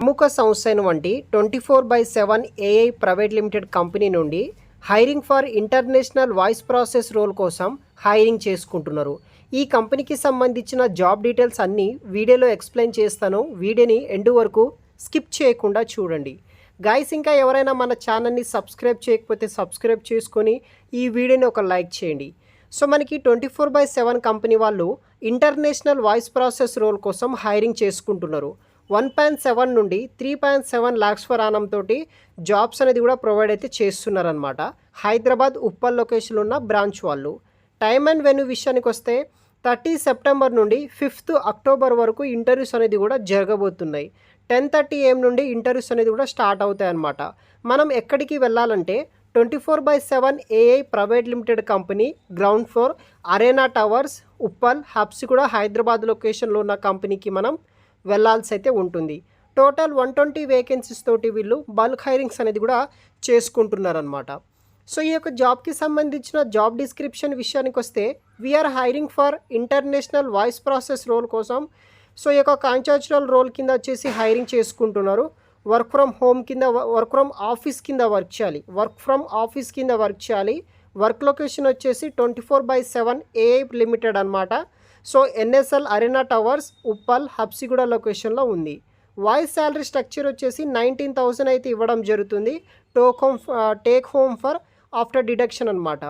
ప్రముఖ సంస్థ అయినటువంటి 24/7 ఏఐ ప్రైవేట్ లిమిటెడ్ కంపెనీ నుండి hiring for international voice process role కోసం హైరింగ్ చేసుకుంటున్నారు. ఈ కంపెనీకి సంబంధించిన జాబ్ డీటెయిల్స్ అన్నీ వీడియోలో ఎక్స్ప్లెయిన్ చేస్తాను. వీడియోని ఎండ్ వరకు స్కిప్ చేయకుండా చూడండి. గైస్, ఇంకా ఎవరైనా మన ఛానల్ని సబ్స్క్రైబ్ చేయకపోతే సబ్స్క్రైబ్ చేసుకొని ఈ వీడియోని ఒక లైక్ చేయండి. సో మనకి 24/7 కంపెనీ వాళ్ళు ఇంటర్నేషనల్ వాయిస్ ప్రాసెస్ రోల్ కోసం హైరింగ్ చేసుకుంటున్నారు. 1.7 నుండి 3.7 lakhs per annum తోటి జాబ్స్ అనేది కూడా ప్రొవైడ్ అయితే చేస్తున్నారనమాట. హైదరాబాద్ ఉప్పల్ లొకేషన్లో ఉన్న బ్రాంచ్ వాళ్ళు. టైమ్ అండ్ వెన్యూ విషయానికి వస్తే 30 సెప్టెంబర్ నుండి 5th అక్టోబర్ వరకు ఇంటర్వ్యూస్ అనేది కూడా జరగబోతున్నాయి. 10:30 AM నుండి ఇంటర్వ్యూస్ అనేది కూడా స్టార్ట్ అవుతాయి అన్నమాట. మనం ఎక్కడికి వెళ్ళాలంటే 24/7 AI private limited company ground floor arena towers Uppal Habsiguda Hyderabad లొకేషన్లో ఉన్న కంపెనీకి మనం వెళ్ళాల్సి అయితే ఉంటుంది. టోటల్ 120 వేకెన్సీస్ తోటి వీళ్ళు బల్క్ హైరింగ్స్ అనేది కూడా చేసుకుంటున్నారనమాట. సో ఈ యొక్క జాబ్కి సంబంధించిన జాబ్ డిస్క్రిప్షన్ విషయానికి వస్తే we're hiring for international voice process role కోసం. సో ఈ యొక్క కాంట్రాక్చువల్ రోల్ కింద వచ్చేసి హైరింగ్ చేసుకుంటున్నారు. వర్క్ ఫ్రమ్ హోమ్ కింద వర్క్ ఫ్రమ్ ఆఫీస్ కింద వర్క్ చేయాలి. వర్క్ లొకేషన్ వచ్చేసి 24/7 ఏఐ లిమిటెడ్ అనమాట. So NSL arena towers Uppal Habsiguda లొకేషన్లో ఉంది. వాయిస్ శాలరీ స్ట్రక్చర్ వచ్చేసి 19,000 అయితే ఇవ్వడం జరుగుతుంది. Take home for after deduction అనమాట.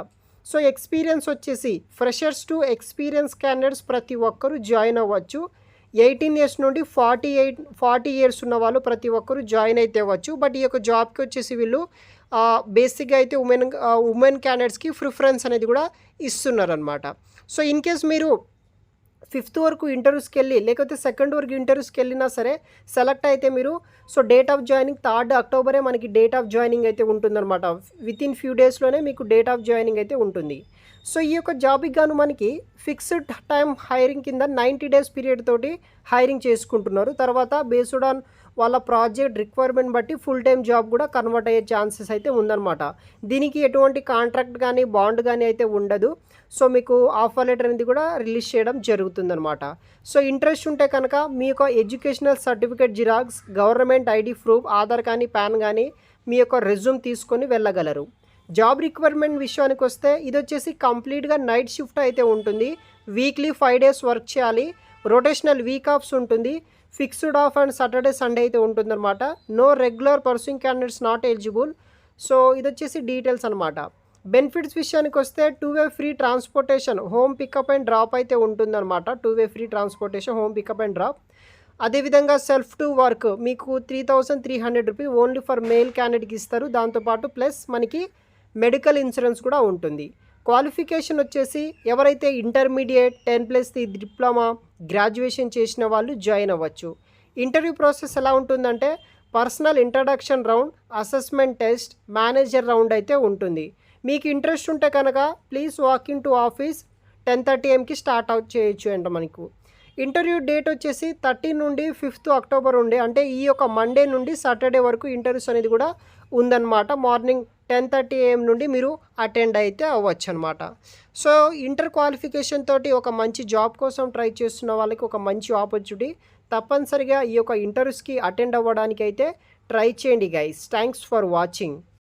సో ఎక్స్పీరియన్స్ వచ్చేసి ఫ్రెషర్స్ టు ఎక్స్పీరియన్స్ క్యాండిడేట్స్ ప్రతి ఒక్కరూ జాయిన్ అవ్వచ్చు. 18 years నుండి 40 years ఉన్న వాళ్ళు ప్రతి ఒక్కరు జాయిన్ అయితే అవ్వచ్చు. బట్ ఈ యొక్క జాబ్కి వచ్చేసి వీళ్ళు బేసిక్గా అయితే ఉమెన్ క్యాండిడేట్స్కి ప్రిఫరెన్స్ అనేది కూడా ఇస్తున్నారనమాట. సో ఇన్ కేస్ మీరు 5th వరకు ఇంటర్వ్యూస్కి వెళ్ళి లేకపోతే 2nd వరకు ఇంటర్వ్యూస్కి వెళ్ళినా సరే సెలెక్ట్ అయితే మీరు so date of joining 3rd అక్టోబరే మనకి డేట్ ఆఫ్ జాయినింగ్ అయితే ఉంటుందన్నమాట. వితిన్ ఫ్యూ డేస్లోనే మీకు డేట్ ఆఫ్ జాయినింగ్ అయితే ఉంటుంది. సో ఈ యొక్క జాబ్కి గాను మనకి ఫిక్స్డ్ టైం హైరింగ్ కింద 90 days పీరియడ్ తోటి హైరింగ్ చేసుకుంటున్నారు. తర్వాత బేస్డ్ ఆన్ వాళ్ళ ప్రాజెక్ట్ రిక్వైర్మెంట్ బట్టి ఫుల్ టైం జాబ్ కూడా కన్వర్ట్ అయ్యే ఛాన్సెస్ అయితే ఉందన్నమాట. దీనికి ఎటువంటి కాంట్రాక్ట్ కానీ బాండ్ కానీ అయితే ఉండదు. సో మీకు ఆఫర్ లెటర్ అనేది కూడా రిలీజ్ చేయడం జరుగుతుందన్నమాట. సో ఇంట్రెస్ట్ ఉంటే కనుక మీ యొక్క educational certificate xerox, government ID proof, Aadhaar కానీ పాన్ కానీ మీ యొక్క రెజ్యూమ్ తీసుకొని వెళ్ళగలరు. జాబ్ రిక్వైర్మెంట్ విషయానికి వస్తే ఇది వచ్చేసి కంప్లీట్గా నైట్ షిఫ్ట్ అయితే ఉంటుంది. వీక్లీ 5 days వర్క్ చేయాలి. రొటేషనల్ వీక్ ఆఫ్స్ ఉంటుంది. Fixed off and Saturday Sunday అయితే ఉంటుందన్నమాట. No regular pursuing candidates not eligible. So ఇది వచ్చేసి డీటెయిల్స్ అనమాట. బెనిఫిట్స్ విషయానికి వస్తే 2-way free transportation, home pickup and drop అయితే ఉంటుందన్నమాట. 2-way free transportation, home pickup and drop. అదేవిధంగా సెల్ఫ్ టు వర్క్ మీకు 3,300 రూపీస్ ఓన్లీ ఫర్ మెయిల్ క్యాండిడేట్కి ఇస్తారు. దాంతోపాటు ప్లస్ మనకి మెడికల్ ఇన్సూరెన్స్ కూడా ఉంటుంది. క్వాలిఫికేషన్ వచ్చేసి ఎవరైతే ఇంటర్మీడియట్ 10+ డిప్లొమా గ్రాడ్యుయేషన్ చేసిన వాళ్ళు జాయిన్ అవ్వచ్చు. ఇంటర్వ్యూ ప్రాసెస్ ఎలా ఉంటుందంటే personal introduction round, assessment test, manager round అయితే ఉంటుంది. మీకు ఇంట్రెస్ట్ ఉంటే కనుక please walk in to office 10:30 AM start out చేయొచ్చు అంట. మనకు ఇంటర్వ్యూ డేట్ వచ్చేసి 30 నుండి 5th అక్టోబర్ ఉండే, అంటే ఈ యొక్క మండే నుండి సాటర్డే వరకు ఇంటర్వ్యూస్ అనేది కూడా ఉందన్నమాట. మార్నింగ్ 10:30 AM నుండి మీరు అటెండ్ అయితే అవ్వచ్చు అనమాట. సో ఇంటర్ క్వాలిఫికేషన్ తోటి ఒక మంచి జాబ్ కోసం ట్రై చేస్తున్న వాళ్ళకి ఒక మంచి ఆపర్చునిటీ. తప్పనిసరిగా ఈ యొక్క ఇంటర్వ్యూస్కి అటెండ్ అవ్వడానికి అయితే ట్రై చేయండి గైస్. Thanks for watching.